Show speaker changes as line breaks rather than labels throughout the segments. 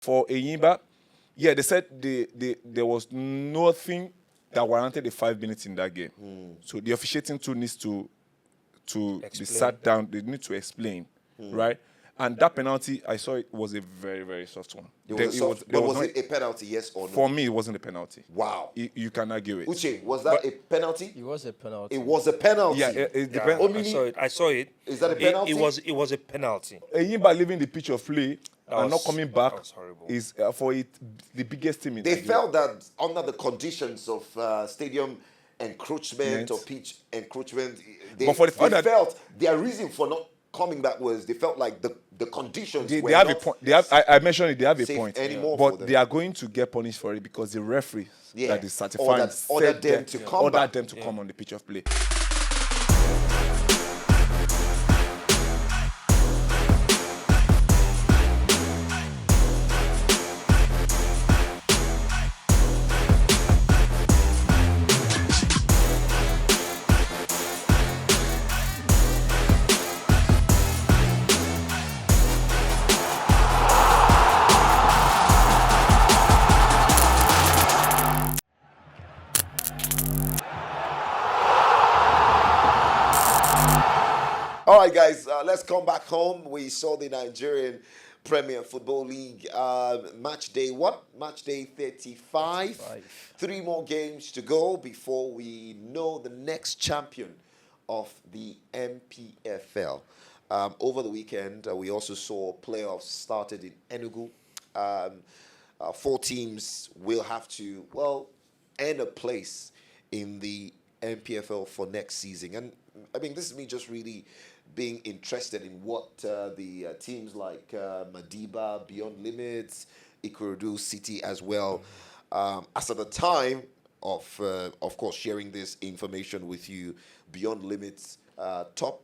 For Enyimba, yeah, they said there was nothing that warranted the 5 minutes in that game. So the officiating too needs to be sat down. They need to explain, right? And that penalty, I saw it was a very, very soft one.
Was it a penalty, yes or no?
For me, it wasn't a penalty.
Wow.
You can argue it.
Uche, was that a penalty?
It was a penalty.
It was a penalty.
Yeah, it depends.
I saw it.
Is that a penalty?
It was a penalty.
Enyimba leaving the pitch of play and not coming back
horrible.
is for it the biggest team in
They
Nigeria.
felt that under the conditions of stadium encroachment or pitch encroachment, they felt their reason for not coming back was they felt like the conditions
They
were
have
not
a point. I mentioned it. They have a
safe
point,
anymore
but
for them.
they are going to get punished for it because the referee that is certifying
ordered them to
come on the pitch of play.
All right, guys, let's come back home. We saw the Nigerian Premier Football League match day. What? Match day 35. 3 more games to go before we know the next champion of the MPFL. Over the weekend, we also saw playoffs started in Enugu. 4 teams will have to, earn a place in the MPFL for next season. And I mean, this is me just really being interested in what the teams like Madiba, Beyond Limits, Ikorodu City as well. As at the time of course, sharing this information with you, Beyond Limits top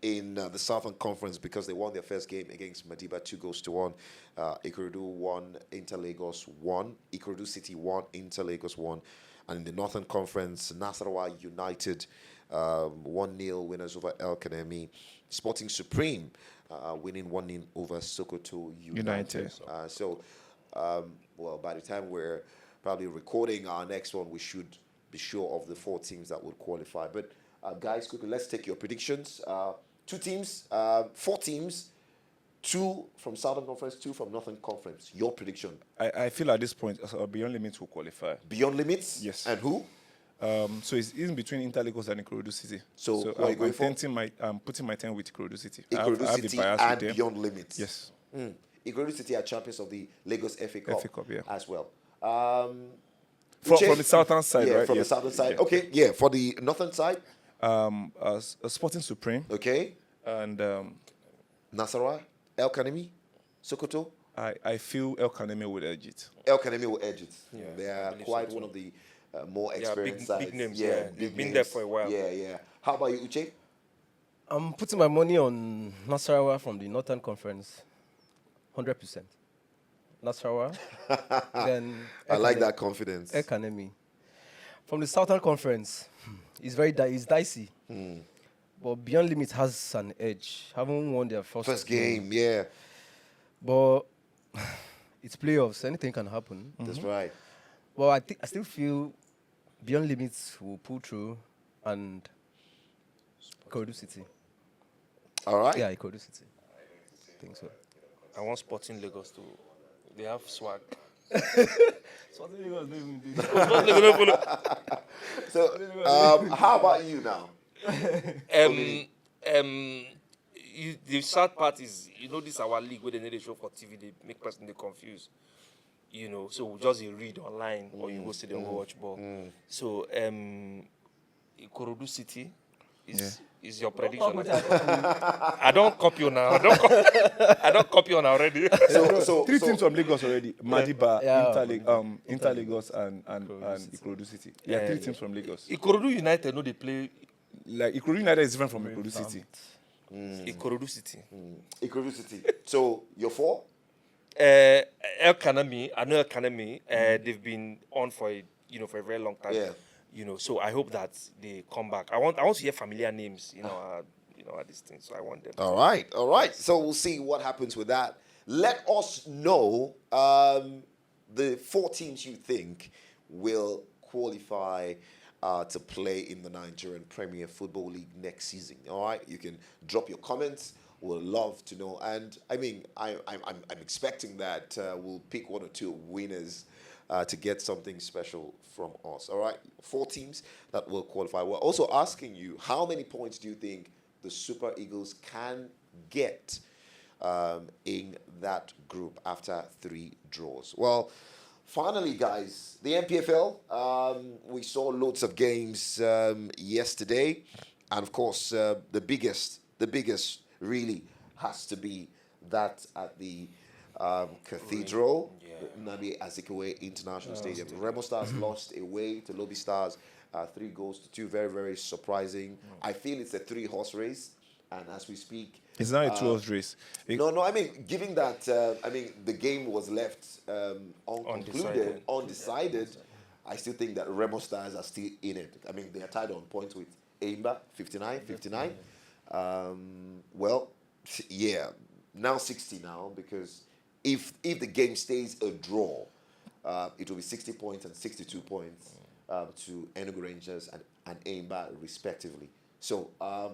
in the Southern Conference because they won their first game against Madiba 2-1. Ikorodu won, Inter Lagos won. Ikorodu City won, Inter Lagos won. And in the Northern Conference, Nasarawa United 1-0 winners over El Kanemi. Sporting Supreme winning 1-0 over Sokoto United. By the time we're probably recording our next one, we should be sure of the 4 teams that would qualify. But guys, quickly, let's take your predictions. 4 teams, 2 from Southern Conference, 2 from Northern Conference. Your prediction?
I feel at this point, Beyond Limits will qualify.
Beyond Limits?
Yes.
And who?
So it's in between Inter Lagos and Ikorodu City.
So who are you going for?
I'm putting my 10 with Ikorodu City.
Ikorodu City and Beyond Limits.
Yes.
Ikorodu City are champions of the Lagos FA Cup, as well.
From the southern side, right?
From the southern side. Okay, yeah. For the northern side?
Sporting Supreme.
Okay.
And
Nasarawa, El Kanemi, Sokoto.
I feel El Kanemi will edge it.
El Kanemi will edge it. Yeah, they are quite one of the more experienced sides.
Big names. Yeah, they've been there for a while.
Yeah. How about you, Uche?
I'm putting my money on Nasarawa from the Northern Conference. 100%. Nasarawa. Then
I like that confidence.
El Kanemi. From the Southern Conference, it's dicey. But Beyond Limit has an edge. Haven't won their first
game, yeah.
But it's playoffs. Anything can happen.
That's right.
But I still feel Beyond Limits will pull through and Ikorodu City.
All right.
Yeah, Ikorodu City. I think so.
I want Sporting Lagos to. They have swag.
Sporting Lagos don't even do
So, how about you now?
The sad part is, this our league where they need to show for TV, they make person they confuse. So we just read online or you go see them watch ball. So Ikorodu City is your prediction. I don't copy you now. I don't copy you already.
So 3 teams from Lagos already. Madiba, Inter Lagos and Ikorodu City. Yeah, 3 teams from Lagos.
Ikorodu United, they play.
Like Ikorodu United is different from Ikorodu City.
Ikorodu City.
Ikorodu City. So you're 4?
El Kanemi, I know El Kanemi. They've been on for a very long time.
Yeah.
So I hope that they come back. I want to hear familiar names. At this thing. So I want them.
All right. So we'll see what happens with that. let us know the 4 teams you think will qualify to play in the Nigerian Premier Football League next season. All right, you can drop your comments. We'll love to know. And I mean, I'm expecting that we'll pick 1 or 2 winners to get something special from us. All right, 4 teams that will qualify. We're also asking you, how many points do you think the Super Eagles can get in that group after 3 draws? Well, finally, guys, the NPFL, we saw loads of games yesterday. And of course, the biggest really has to be that at the Cathedral, Nnamdi Azikiwe International Stadium. Remo Stars lost away to Lobby Stars, 3-2. Very, very surprising. I feel it's a 3-horse race. And as we speak,
It's not a 2-horse race.
No, I mean, given that, the game was left unconcluded, undecided, I still think that Remo Stars are still in it. I mean, they are tied on points with Enyimba, 59. Well, yeah, now 60 now, because if the game stays a draw, it will be 60 points and 62 points to Enugu Rangers and Enyimba, respectively. So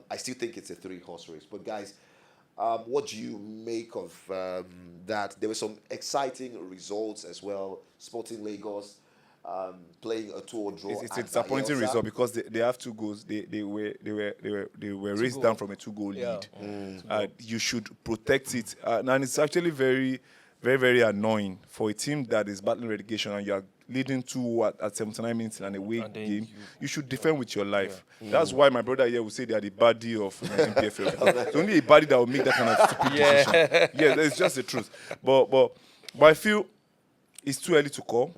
I still think it's a 3-horse race. But guys, what do you make of that? There were some exciting results as well. Sporting Lagos playing a 2-draw.
It's a disappointing result because they have 2 goals. They were raised down from a 2-goal lead. You should protect it. And it's actually very, very, very annoying for a team that is battling relegation and you are leading 2 at 79 minutes in an away game. You should defend with your life. That's why my brother here will say they are the baddie of NPFL. It's only a baddie that will make that kind of stupid decision. Yeah, that's just the truth. But I feel it's too early to call.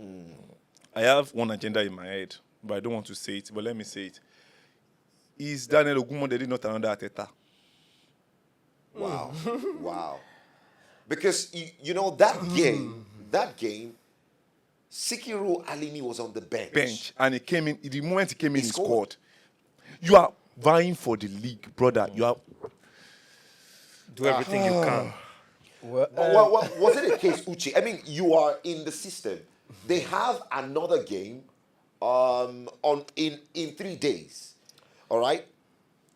I have one agenda in my head, but I don't want to say it. But let me say it. Is Daniel Ogumodede not another Ateta?
Wow. Because, you know, that game, Sikiru Alimi was on the bench.
And he came in. The moment he came in, he scored. You are vying for the league, brother. You are.
Do everything you can.
Well, was it a case, Uche? I mean, you are in the system. They have another game in 3 days. All right?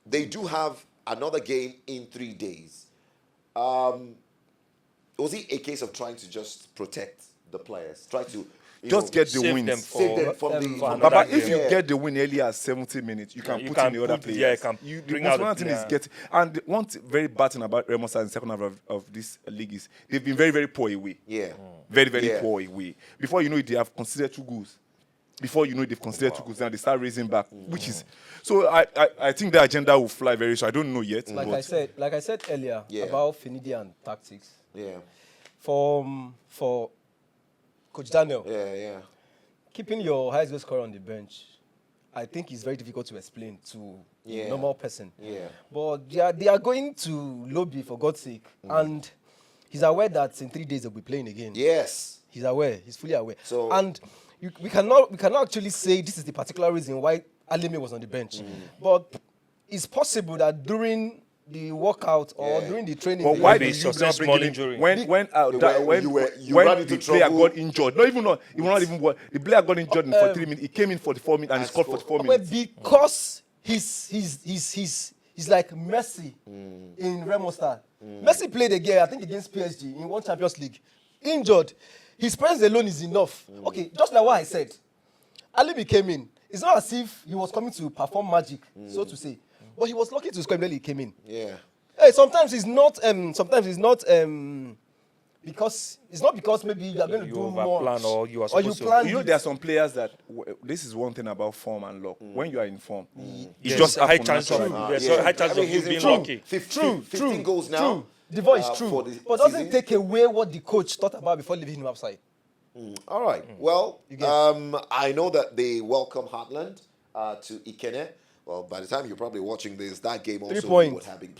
They do have another game in 3 days. Was it a case of trying to just protect the players? Try to
just get the wins.
Save them from the
Baba, if you get the win earlier at 70 minutes, you can put in the other players.
Yeah, you can bring out the
thing is getting. And the one very bad thing about Remo Stars in the second half of this league is they've been very, very poor away.
Yeah.
Very, very poor away. Before you know it, they have considered 2 goals. Before you know it, they've considered 2 goals. Now they start raising back, which is. So I think the agenda will fly very soon. I don't know yet.
Like I said earlier about Finidi and tactics.
Yeah.
For Coach Daniel.
Yeah.
Keeping your highest goal scorer on the bench, I think is very difficult to explain to a normal person.
Yeah.
But they are going to lobby, for God's sake. And he's aware that in 3 days they'll be playing again.
Yes.
He's aware. He's fully aware.
So,
and we cannot actually say this is the particular reason why Alimi was on the bench. But it's possible that during the workout or during the training.
But why did you not bring it in? When the player got injured, he will not even work. The player got injured in 43 minutes. He came in 44 minutes and he scored 44 minutes.
Because he's like Messi in Remo Stars. Messi played a game, I think, against PSG in one Champions League. Injured. His presence alone is enough. Okay, just like what I said. Alimi came in. It's not as if he was coming to perform magic, so to say. But he was lucky to score when he came in.
Yeah.
Hey, sometimes it's not because maybe you are going to do more.
Plan or you are
or you
supposed
plan.
You know, there are some players that this is one thing about form and luck. When you are in form, it's
Yes,
just
high chance of high chance of you being lucky.
15 goals now.
True. The voice is true.
for the
But doesn't
season.
take away what the coach thought about before leaving him outside.
All right. Well, I know that they welcome Heartland to Ikene. Well, by the time you're probably watching this, that game also
3 points.
would have been.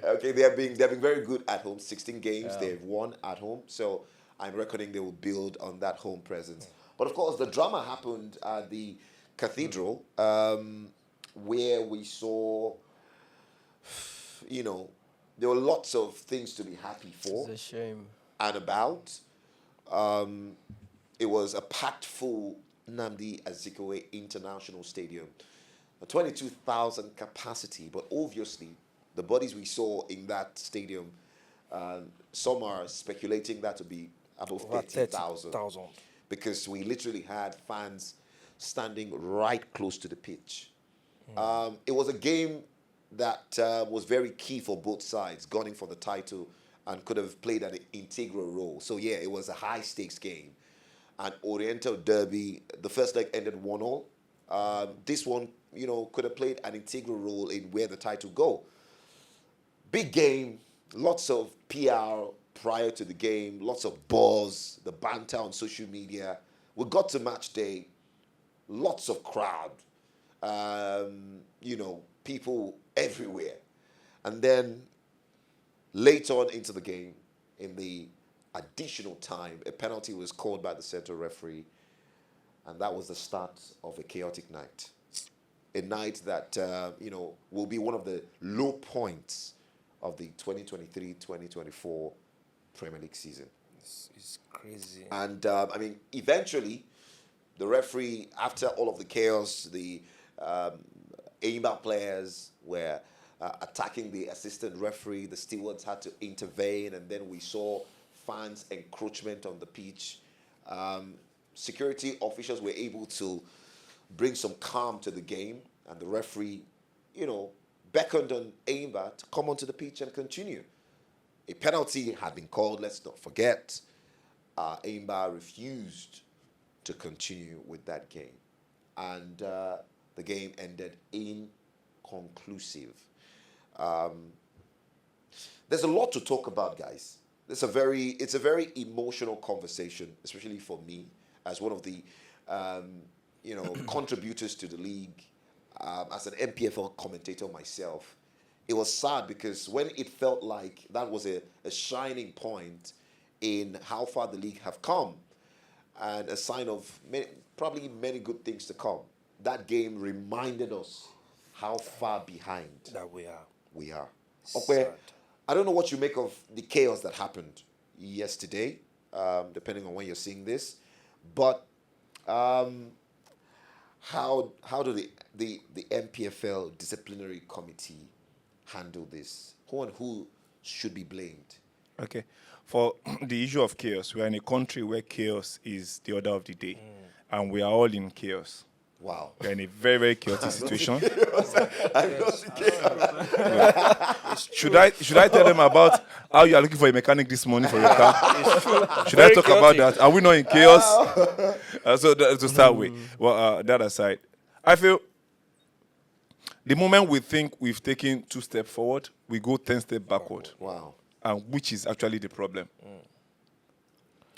Okay, they have been very good at home. 16 games they've won at home, so I'm reckoning they will build on that home presence. But of course, the drama happened at the Cathedral, where we saw, there were lots of things to be happy for
It's a shame.
and about. It was a packed full Nnamdi Azikiwe International Stadium, a 22,000 capacity, but obviously the bodies we saw in that stadium, some are speculating that to be above
Over
30,000
30,000.
because we literally had fans standing right close to the pitch. It was a game that was very key for both sides, gunning for the title and could have played an integral role. So yeah, it was a high stakes game. And Oriental Derby, the first leg ended 1-1. This one, could have played an integral role in where the title go. Big game, lots of PR prior to the game, lots of buzz, the banter on social media. We got to match day, lots of crowd, people everywhere. And then late on into the game, in the additional time, a penalty was called by the central referee, and that was the start of a chaotic night. A night that, will be one of the low points of the 2023-2024 Premier League season.
It's crazy.
And, eventually, the referee, after all of the chaos, the Enyimba players were attacking the assistant referee. The stewards had to intervene, and then we saw fans' encroachment on the pitch. Security officials were able to bring some calm to the game, and the referee, beckoned on Enyimba to come onto the pitch and continue. A penalty had been called, let's not forget. Enyimba refused to continue with that game. And the game ended inconclusive. There's a lot to talk about, guys. It's a very emotional conversation, especially for me, as one of the contributors to the league, as an MPFL commentator myself. It was sad because when it felt like that was a shining point in how far the league have come and a sign of probably many good things to come, that game reminded us how far behind
That we are.
we are.
Sad.
Okay, I don't know what you make of the chaos that happened yesterday, depending on when you're seeing this, but how do the MPFL disciplinary committee handle this? Who should be blamed?
Okay. For the issue of chaos, we are in a country where chaos is the order of the day, and we are all in chaos.
Wow.
We are in a very, very chaotic situation.
I'm not the
Should I tell them about how you are looking for a mechanic this morning for your car? Should I talk about that? Are we not in chaos? So to start with, well, that aside, I feel the moment we think we've taken 2 steps forward, we go 10 steps backward,
Wow.
and which is actually the problem.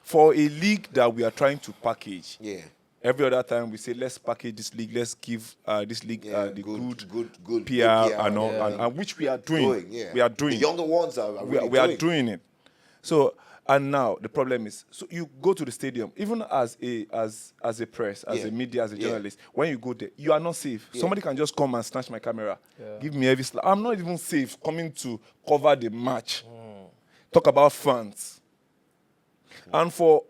For a league that we are trying to package,
Yeah.
every other time we say, let's package this league, let's give this league the good PR and all, and which we are doing.
Yeah.
We are doing.
The younger ones are really
we are doing it. So, and now the problem is, so you go to the stadium, even as a press, as
Yeah.
a media, as a
Yeah.
journalist, when you go there, you are not safe.
Yeah.
Somebody can just come and snatch my camera, give me every slap. I'm not even safe coming to cover the match. Talk about fans. And for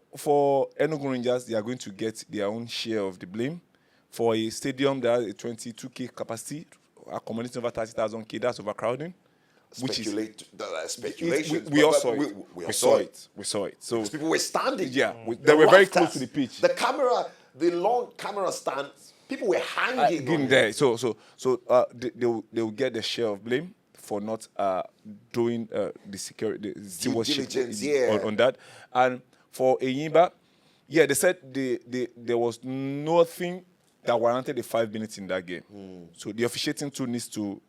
Enugu Rangers, they are going to get their own share of the blame. For a stadium that has a 22K capacity, accommodating over 30,000 K, that's overcrowding.
Speculation.
We all saw it. We saw it. We saw it. So
People were standing.
yeah,
The
they were very
rafters,
close to the pitch.
The long camera stand, people were hanging on
in
it.
there. So they will get the share of blame for not doing the security, the stewardship
diligence, yeah.
on that. And for Enyimba, yeah, they said there was nothing that warranted the 5 minutes in that game. So the officiating tool needs to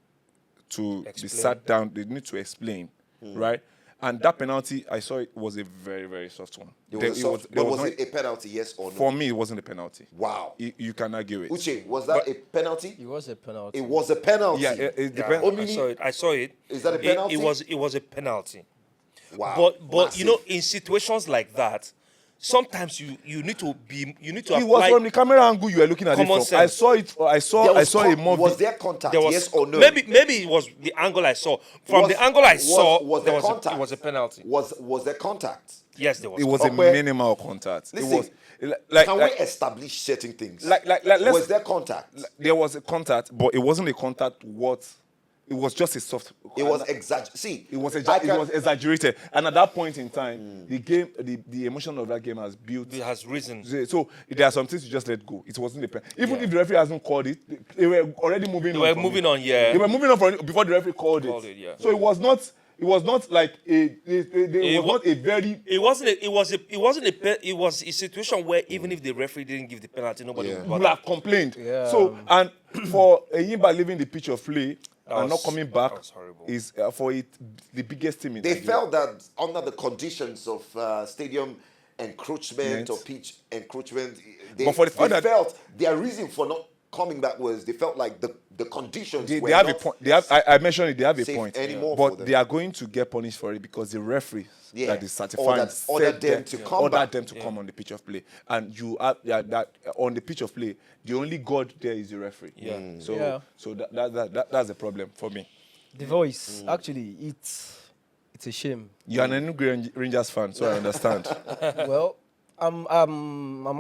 be
Explain.
sat down. They need to explain, right? And that penalty, I saw it was a very, very soft one.
Was it a penalty, yes or no?
For me, it wasn't a penalty.
Wow.
You can argue it.
Uche, was that a penalty?
It was a penalty.
It was a penalty.
Yeah, it
Yeah,
depends.
I saw it.
Is that a penalty?
It was a penalty.
Wow.
But
Massive.
in situations like that, sometimes you need to
It was
apply.
from the camera angle you were looking at it
Common
from. I
sense.
saw it. I saw a more.
Was there contact?
There was
Yes or no?
maybe it was the angle I saw. From the angle I saw,
was
there
there
was
contact?
it was a penalty.
Was there contact?
Yes, there was.
It was a
Okay.
minimal contact.
Listen,
It was like
Can we establish certain things?
let's,
Was there contact?
there was a contact, but it wasn't a contact. It was just a soft.
It was exaggerated. See,
It was
I can-
exaggerated, and at that point in time, the game, the emotion of that game has built.
It has risen.
So there are some things you just let go. It wasn't a pen. Even if the referee hasn't called it, they were already moving.
They
on
were
from
moving
it.
on, yeah.
They were moving on from it before the referee called it.
Yeah.
So it was not. It was not like it was not a very.
It wasn't a situation where even if the referee didn't give the penalty, nobody would
People
bother.
have complained.
Yeah.
So and for Enyimba leaving the pitch of play and
was-
not coming back
that was horrible.
is for it the biggest team in
They
Nigeria.
felt that under the conditions of stadium encroachment or pitch encroachment, they,
But for the fact
they
that-
felt their reason for not coming back was they felt like the conditions
They
were
have a
not
point. They have. I mentioned it. They have a
safe
point.
anymore for
But
them.
they are going to get punished for it because the referee that is certifying
ordered them to come
ordered
back.
them to come on the pitch of play. And you have that on the pitch of play. The only god there is the referee.
Yeah.
So
Yeah.
so that's a problem for me.
The voice, actually, it's a shame.
You're an Enugu Rangers fan, so I understand.
Well, I'm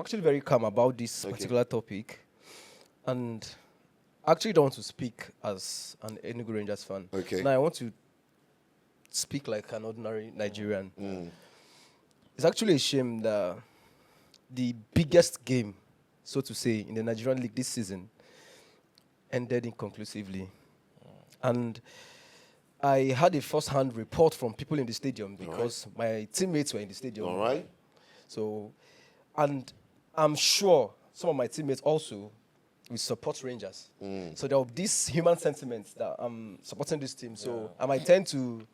actually very calm about this particular topic, and actually don't want to speak as an Enugu Rangers fan.
Okay.
Now I want to speak like an ordinary Nigerian. It's actually a shame that the biggest game, so to say, in the Nigerian league this season ended inconclusively. And I had a first-hand report from people in the stadium because my teammates were in the stadium.
All right.
So, and I'm sure some of my teammates also will support Rangers. So there will be this human sentiment that I'm supporting this team. So I might tend to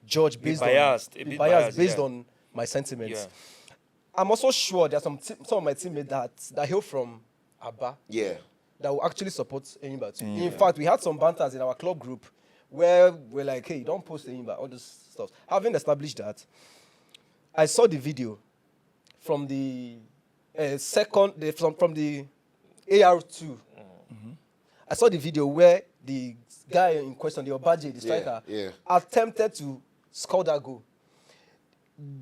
judge based
biased, a
on
bit
biased
biased,
based
yeah.
on my sentiments.
Yeah.
I'm also sure there are some of my teammates that hail from Aba
Yeah.
that will actually support Enyimba too. In fact, we had some banters in our club group where we're like, hey, don't post Enyimba, all this stuff. Having established that, I saw the video from the from the AR2. I saw the video where the guy in question, the Obaje, the striker,
yeah.
attempted to score that goal.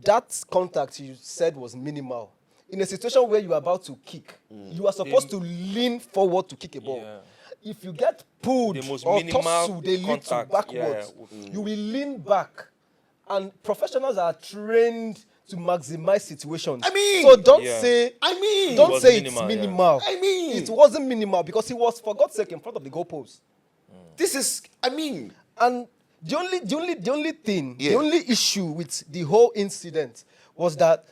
That contact you said was minimal. In a situation where you are about to kick, you are supposed to lean forward to kick a ball.
Yeah.
If you get pulled
The most
or
minimal
tussle, they lead to
contact,
backwards.
yeah.
You will lean back. And professionals are trained to maximize situations.
I mean-
so don't
Yeah.
say
I mean,
don't
was
say
minimal,
it's
yeah.
minimal.
I mean-
it wasn't minimal because he was, for God's sake, in front of the goalpost.
this is, I mean,
And the only thing,
Yeah.
the only issue with the whole incident was that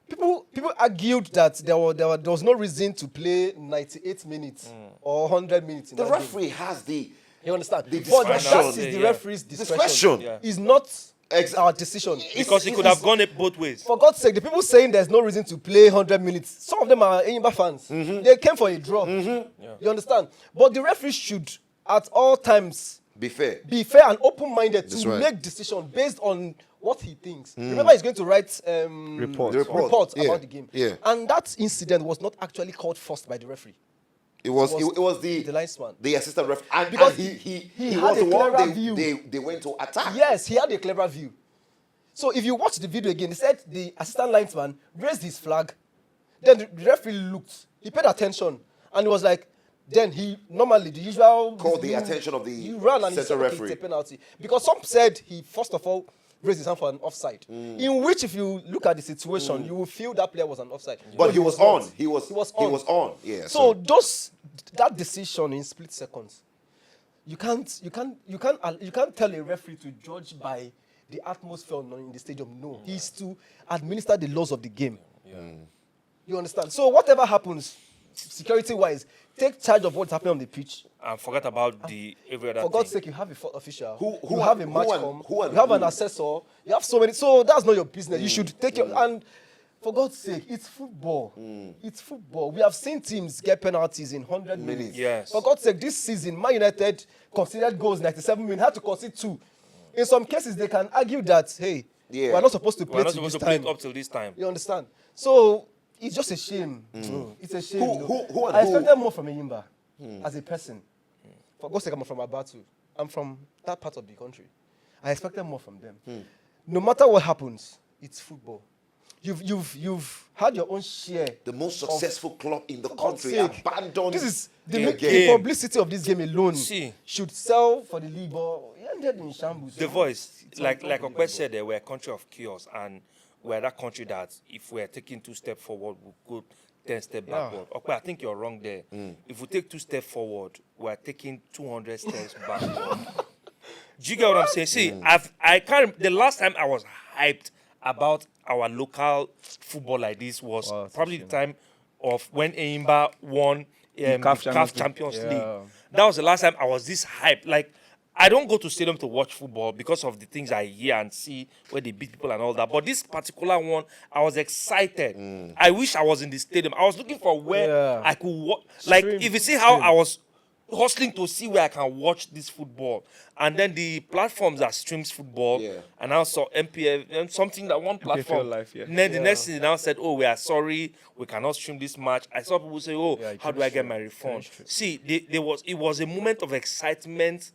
people argued that there was no reason to play 98 minutes or 100 minutes in
the
that game.
referee has the
You understand?
the
But that
discretion.
is the
Yeah.
referee's discretion.
Discretion.
Yeah.
It's not
Ex-
our decision.
Because it could have gone it both ways.
For God's sake, the people saying there's no reason to play 100 minutes, some of them are Enyimba fans. They came for a draw. You understand? But the referee should, at all times,
Be fair.
be fair and open-minded
That's
to
right.
make decisions based on what he thinks. Remember, he's going to write
Report.
reports
Yeah.
about the game.
Yeah.
And that incident was not actually called first by the referee.
It was the
linesman.
the assistant ref, and
Because
and
he
he
had
was
a
the one
clearer view.
they went to attack.
Yes, he had a clever view. So if you watch the video again, he said the assistant linesman raised his flag. Then the referee looked. He paid attention. And it was like, then he normally, the usual...
Called the attention of the
he ran and he
center
said, okay,
referee.
it's a penalty. Because some said he, first of all, raised his hand for an offside. In which, if you look at the situation, you will feel that player was an offside.
But he was on.
not.
He was
on.
on. Yeah.
So that decision in split seconds, you can't tell a referee to judge by the atmosphere in the stadium. No, he's to administer the laws of the game. You understand? So whatever happens, security-wise, take charge of what's happening on the pitch.
And forget about the every other
For God's
thing.
sake, you have a fourth official.
Who
you have a
and-
match
who and-
com.
who and
You have an
who?
assessor. You have so many. So that's not your business. You should take your... And for God's sake, it's football. It's football. We have seen teams get penalties in 100 minutes.
Yes.
For God's sake, this season, Man United conceded goals 97 minutes, had to concede 2. In some cases, they can argue that, hey,
Yeah.
We're not supposed to
We're
play
not
to
supposed
this
to play
time.
it up till this time.
You understand? So it's just a shame. It's a shame.
Who and
I
who?
expected more from Enyimba as a person. For God's sake, I'm from Abatu. I'm from that part of the country. I expected more from them. No matter what happens, it's football. You've had your own share.
The most successful club in the
For God's
country
sake.
abandoned
This is
their
the
game.
publicity of this game alone
See.
should sell for the league, but it ended in shambles.
The voice, like
unbelievable.
Okwe said, we're a country of chaos, and we're that country that if we're taking 2 steps forward, we'll go 10 steps backward. Okwe, I think you're wrong there. If we take 2 steps forward, we're taking 200 steps backward. Do you get what I'm saying? See, I can't. The last time I was hyped about our local football like this was
Wow, that's a
probably the
shame.
time of when Enyimba won the
CAF
CAF
Champions
Champions
League.
League.
Yeah.
That was the last time I was this hyped. Like, I don't go to stadium to watch football because of the things I hear and see where they beat people and all that. But this particular one, I was excited. I wish I was in the stadium. I was looking for where
Yeah.
I could watch. Like,
Stream.
if you see how I was hustling to see where I can watch this football, and then the platforms that streams football,
Yeah.
and I saw MPF and something that one platform.
Live, yeah.
And then the next thing they now said, "Oh, we are sorry, we cannot stream this match." I saw people say, "Oh,
Yeah, it
how
can
do I
be
get
streamed.
my
It can
refund?"
be streamed.
See, it was a moment of excitement,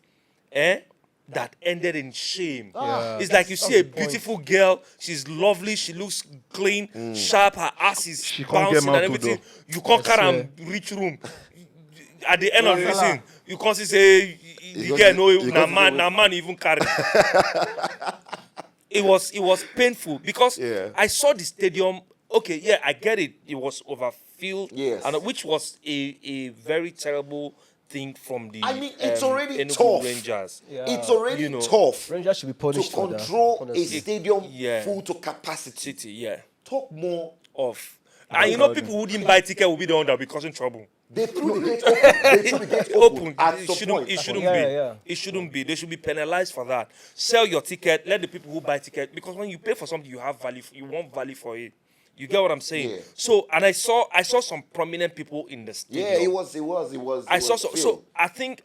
that ended in shame.
Yeah.
It's like you
That's
see a
the point.
beautiful girl, she's lovely, she looks clean, sharp, her ass is
She can't get
bouncing and
mouth to
everything.
do.
You can't carry
swear.
and reach room. At the end of the
Yeah.
season, you can't say the
got
girl
to-
no
you got to do
na man even carry. It was painful because
Yeah.
I saw the stadium. Okay, yeah, I get it. It was overfilled,
Yes.
and which was a very terrible thing from the
I mean, it's already
Enugu
tough.
Rangers.
Yeah.
It's already
You know,
tough
Rangers should be
to
punished for that,
control a
honestly.
stadium
Yeah.
full to capacity.
City, yeah,
Talk more.
off. And you know, people who didn't buy ticket will be the one that will be causing trouble.
They threw the gate open. They threw the gate open. At
It
some
shouldn't,
point.
it shouldn't
Yeah,
be.
yeah.
It shouldn't be. They should be penalized for that. Sell your ticket. Let the people who buy ticket, because when you pay for something, you have value. You want value for it. You get what I'm saying?
Yeah.
So, and I saw some prominent people in the stadium.
Yeah, it was.
I saw
was
so.
filled.
So I think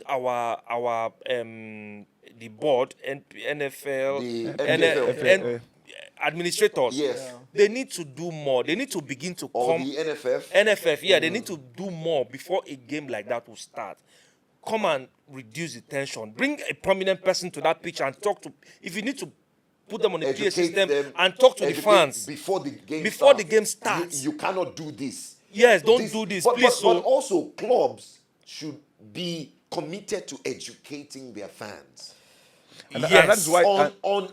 our the board and NFL
The
and,
NPFL.
and administrators.
Yes. Yeah.
They need to do more. They need to begin to
Or
come.
the NFF.
NFF, yeah, they need to do more before a game like that will start. Come and reduce the tension. Bring a prominent person to that pitch and talk to. If you need to put them on a PA
Educate
system
them,
and talk to the
educate
fans.
before the game
Before
starts.
the game starts.
You cannot do this.
Yes, don't do this,
but,
please.
But also, clubs should be committed to educating their fans
And
yes,
that's why
on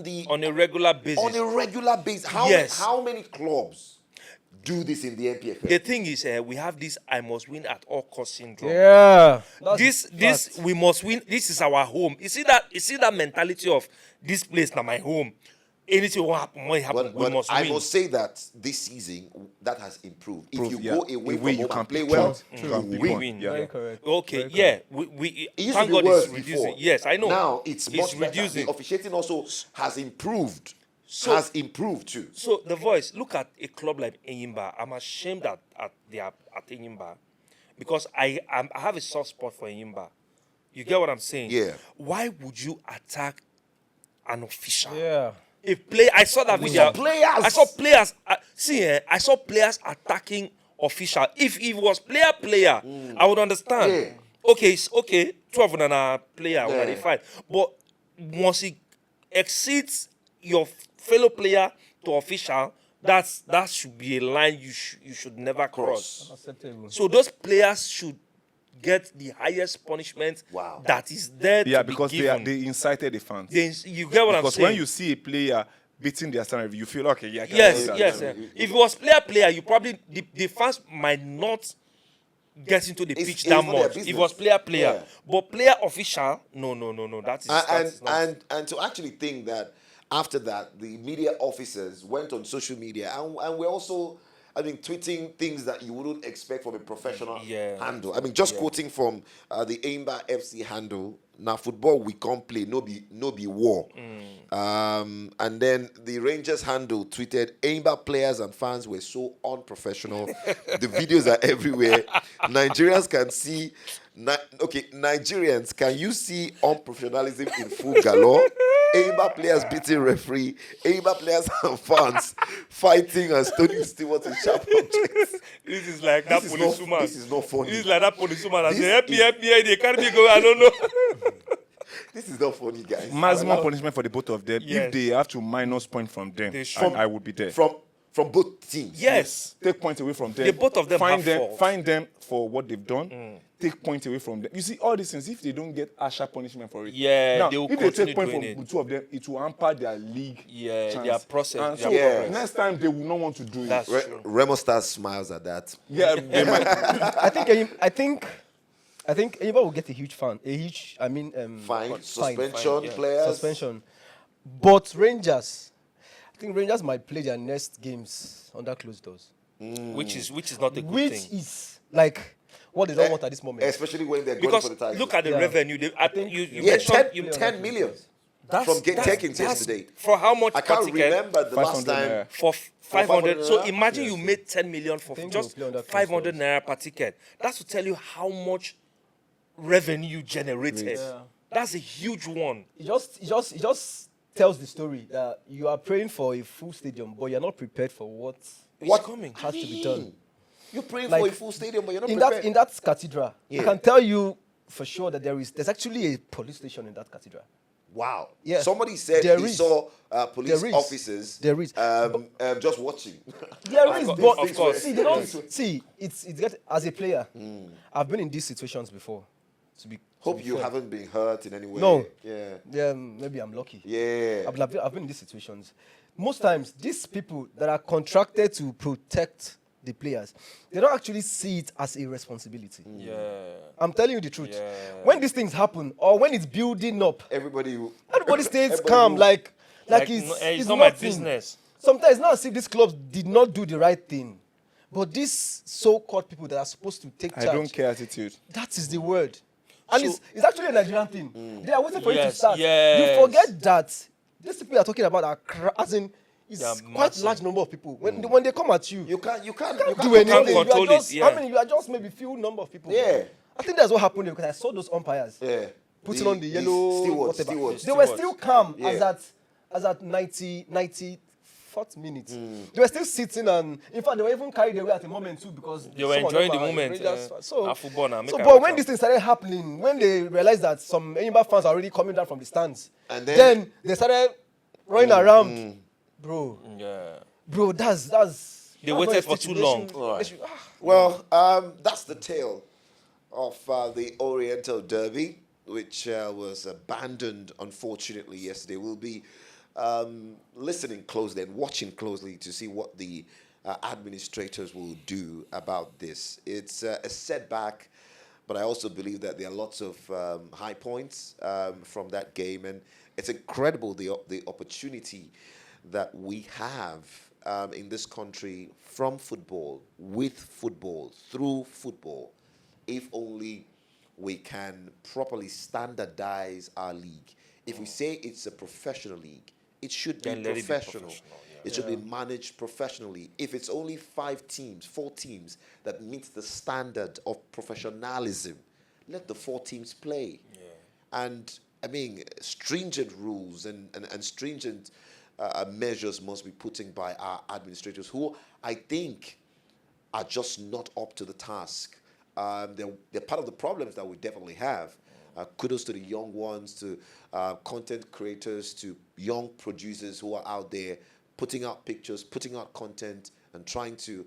the
on a regular basis.
on a regular basis.
Yes.
How many clubs do this in the NPFL?
The thing is, we have this "I must win at all cost" syndrome.
Yeah.
This we must win. This is our home. You see that mentality of this place now my home. Anything will happen, when it happen, we
But
must
I
win.
must say that this season that has improved. If you
yeah.
go away from
Away, you
home
can
and play
pick
well,
points.
you
You can pick
win.
points. Yeah.
Very correct.
Okay,
Very
yeah,
correct.
we
It used
thank
to be
God
worse
it's reducing.
before.
Yes, I know.
Now it's much better.
reducing.
The officiating also has improved.
So-
has improved too.
So the voice, look at a club like Enyimba. I'm ashamed at Enyimba because I have a soft spot for Enyimba. You get what I'm saying?
Yeah.
Why would you attack an official?
Yeah.
A player. I saw that video.
saw players.
I saw players. I saw players attacking official. If it was player, I would understand.
Yeah.
Okay, it's okay. 12 and a player,
Yeah.
they fight. But once it exceeds your fellow player to official, that should be a line you should never cross.
Acceptable.
So those players should get the highest punishment
Wow.
that is there
Yeah,
to be
because
given.
they incited the fans.
You get what I'm
Because
saying?
when you see a player beating their standard, you feel okay. Yeah, I can
Yes,
do that.
yes. If it was player, you probably the fans might not get into the
It's-
pitch
it's
that
not their
much. If it
business.
was player,
Yeah.
but player official, no. That is not.
And to actually think that after that the media officers went on social media and we're also tweeting things that you wouldn't expect from a professional handle. Just quoting from the Enyimba FC handle. Now football we can't play, no be war. And then the Rangers handle tweeted, Enyimba players and fans were so unprofessional. The videos are everywhere. Nigerians can see. Nigerians, can you see unprofessionalism in full galore? Enyimba players beating referee, Enyimba players and fans fighting and stoning stewards with sharp objects.
This is like that
This is
policewoman.
this is not funny.
This is like that policewoman that
This
say, help me,
is-
help me, they carry me go, I don't know.
This is not funny, guys.
Maximum punishment for the both of them.
Yes.
If they have to minus point from them,
They should.
I would be there.
From both teams.
Yes.
Take points away from them.
They both of them
find
have
them,
fault.
find them for what they've done. Take points away from them. You see, all these things, if they don't get harsher punishment for it,
Yeah,
now,
they will
if they
continue
take points from
doing
the two of them, it will hamper their league.
Yeah,
chance.
their process,
And
their
so
progress.
next time they will not want to do
That's
it.
true.
Remo Stars smiles at that.
Yeah, they might.
I think Enyimba will get a huge
Fine. Suspension,
yeah,
players.
suspension. But Rangers, I think Rangers might play their next games under closed doors,
Which is not a good
which
thing.
is like what they don't want at this moment.
Especially when they're going
Because
for the title.
look at the
Yeah.
revenue. I
think-
think you
yeah,
mentioned
10 million
that's-
from
that's-
takings
that's-
yesterday.
For how much
I
per
can't
ticket?
remember the last
500
time.
naira.
For 500. So
500
imagine you made 10 million for
think
just
they'll play under
500
closed
naira per ticket. That's to tell you how much revenue you generated.
Yeah.
That's a huge one.
It just tells the story that you are praying for a full stadium, but you're not prepared for what
What
coming?
has to be done.
You're praying
Like,
for a full stadium, but you're not
In
prepared.
that cathedral,
Yeah.
I can tell you for sure that there's actually a police station in that cathedral.
Wow.
Yeah.
Somebody said
There
he
is.
saw police
There is.
officers
There is.
just watching.
There is,
Of
but
course.
see, they don't see. It's as a player. I've been in these situations before.
Hope you haven't been hurt in any way.
No.
Yeah.
Yeah, maybe I'm lucky.
Yeah.
I've been in these situations. Most times, these people that are contracted to protect the players, they don't actually see it as a responsibility.
Yeah.
I'm telling you the truth.
Yeah.
When these things happen, or when it's building up,
Everybody
stays
everybody
calm,
will-
like
Like,
it's,
no, it's
it's
not my
nothing.
business.
Sometimes it's not as if these clubs did not do the right thing, but these so-called people that are supposed to take
I
charge,
don't care attitude.
that is the word. And
So-
it's actually a Nigerian thing. They are waiting for you to
Yes,
start.
yes.
You forget that these people you're talking about are as in it's
They are
quite
massive.
large number of people. When they come at you,
You can't
do
do
anything.
can't
You are
control
just,
it, yeah.
I mean, you are just maybe few number of people.
Yeah.
I think that's what happened there because I saw those umpires
Yeah.
putting on the yellow
stewards,
whatever.
stewards.
They were still calm
Yeah.
as at 94th minute. They were still sitting, and in fact they were even carried away at the moment too because
They were
some of
enjoying
them
the
are
moment.
Rangers fans. So,
Football now, make
so
I
but
watch
when
am.
this thing started happening, when they realized that some Enyimba fans are already coming down from the stands,
And
then,
then-
they started running around, bro.
Yeah.
Bro, that's.
They waited for too long.
Well, that's the tale of the Oriental Derby, which was abandoned, unfortunately, yesterday. We'll be listening closely and watching closely to see what the administrators will do about this. It's a setback, but I also believe that there are lots of high points from that game, and it's incredible the opportunity that we have in this country from football, with football, through football, if only we can properly standardize our league. If we say it's a professional league, it should be
Then let it be
professional.
professional, yeah.
It should be managed professionally. If it's only 4 teams that meets the standard of professionalism, let the 4 teams play. And I mean, stringent rules and stringent measures must be put in by our administrators, who I think are just not up to the task. They're part of the problems that we definitely have. Kudos to the young ones, to content creators, to young producers who are out there putting out pictures, putting out content, and trying to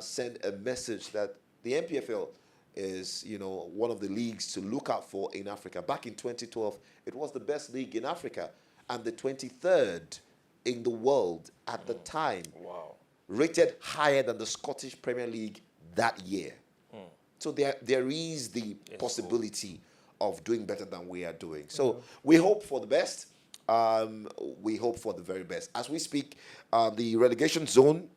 send a message that the MPFL is, one of the leagues to look out for in Africa. Back in 2012, it was the best league in Africa and the 23rd in the world at the time.
Wow.
Rated higher than the Scottish Premier League that year. So there is the possibility of doing better than we are doing. So we hope for the best. We hope for the very best. As we speak, the relegation zone,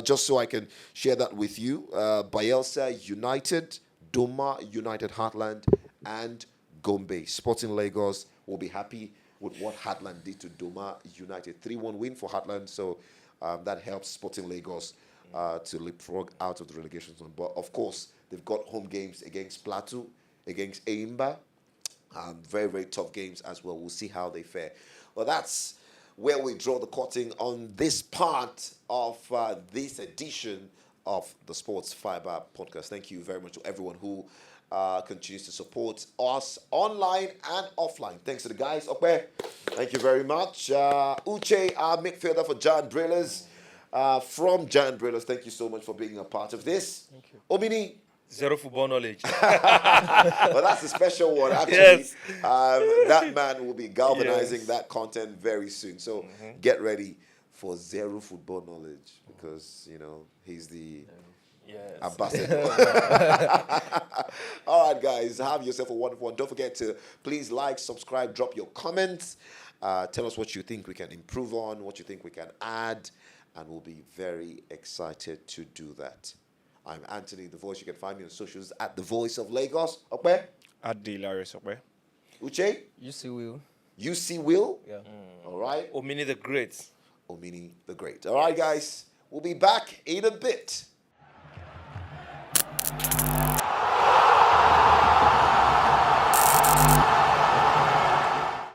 just so I can share that with you, Bayelsa United, Doma United Heartland, and Gombe. Sporting Lagos will be happy with what Heartland did to Doma United. 3-1 win for Heartland, so that helps Sporting Lagos to leapfrog out of the relegation zone. But of course, they've got home games against Plateau, against Enyimba. Very, very tough games as well. We'll see how they fare. Well, that's where we draw the curtain on this part of this edition of the Sports Fiber podcast. Thank you very much to everyone who continues to support us online and offline. Thanks to the guys. Okay, thank you very much. Uche, our midfielder for Giant Drillers. From Giant Drillers, thank you so much for being a part of this.
Thank you.
Omini.
Zero football knowledge.
Well, that's a special one, actually.
Yes.
That man will be galvanizing
Yes.
that content very soon. So get ready for zero football knowledge because, you know, he's the
Yes.
ambassador. All right, guys, have yourself a wonderful one. Don't forget to please like, subscribe, drop your comments. Tell us what you think we can improve on, what you think we can add, and we'll be very excited to do that. I'm Anthony, The Voice. You can find me on socials at The Voice of Lagos. Okay?
At the hilarious, okay?
Uche?
You see, Will.
UC Will?
Yeah.
All right.
Omini the Great.
Omini the Great. All right, guys. We'll be back in a bit.